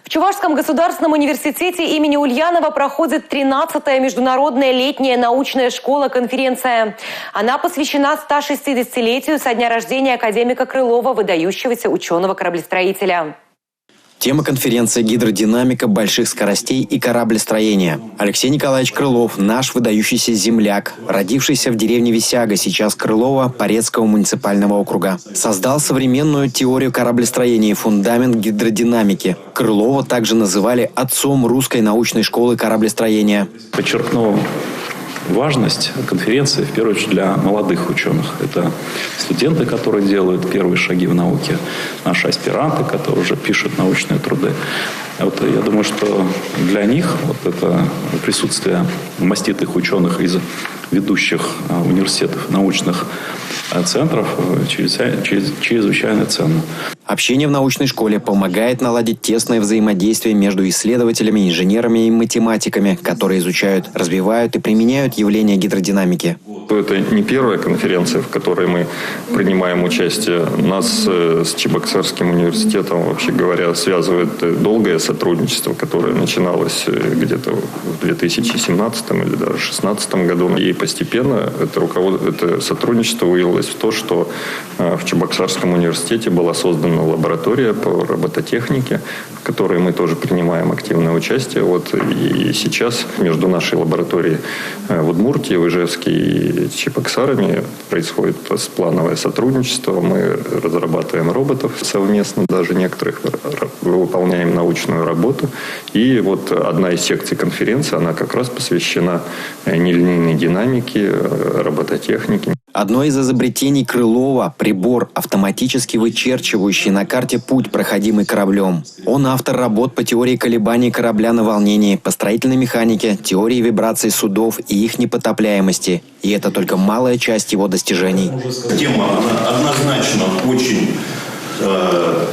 В Чувашском государственном университете имени Ульянова проходит 13-я международная летняя научная школа-конференция. Она посвящена 160-летию со дня рождения академика Крылова, выдающегося ученого-кораблестроителя. Тема конференции – гидродинамика больших скоростей и кораблестроения. Алексей Николаевич Крылов – наш выдающийся земляк, родившийся в деревне Висяга, сейчас Крылова, Порецкого муниципального округа. Создал современную теорию кораблестроения и фундамент гидродинамики. Крылова также называли отцом русской научной школы кораблестроения. Подчеркну важность конференции, в первую очередь, для молодых ученых. Это студенты, которые делают первые шаги в науке, наши аспиранты, которые уже пишут научные труды. Я думаю, что для них это присутствие маститых ученых из ведущих университетов, научных центров чрезвычайно ценно. Общение в научной школе помогает наладить тесное взаимодействие между исследователями, инженерами и математиками, которые изучают, развивают и применяют явления гидродинамики. Это не первая конференция, в которой мы принимаем участие. Нас с Чебоксарским университетом, вообще говоря, связывает долгое сотрудничество, которое начиналось где-то в 2017 или даже 2016 году. И постепенно это сотрудничество вылилось в то, что в Чебоксарском университете была создана лаборатория по робототехнике, в которой мы тоже принимаем активное участие. И сейчас между нашей лабораторией в Удмуртии, в Ижевске и Чебоксарами происходит плановое сотрудничество. Мы разрабатываем роботов совместно, даже некоторых выполняем научную работу. И одна из секций конференции, она как раз посвящена нелинейной динамике, робототехнике. Одно из изобретений Крылова – прибор, автоматически вычерчивающий на карте путь, проходимый кораблем. Он автор работ по теории колебаний корабля на волнении, по строительной механике, теории вибраций судов и их непотопляемости. И это только малая часть его достижений. Тема, она однозначно очень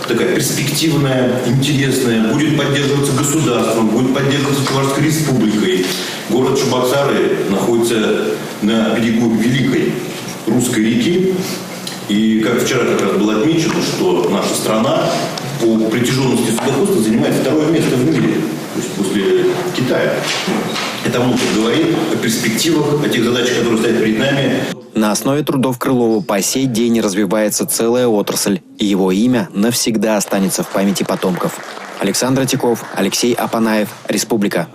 такая перспективная, интересная, будет поддерживаться государством, будет поддерживаться Чувашской республикой. Город Чебоксары находится на берегу великой русской реки. И как вчера как раз было отмечено, что наша страна по протяженности судоходства занимает второе место в мире, то есть после Китая. Это много говорит о перспективах, о тех задачах, которые стоят перед нами. На основе трудов Крылова по сей день развивается целая отрасль, и его имя навсегда останется в памяти потомков. Александр Тиков, Алексей Апанаев, Республика.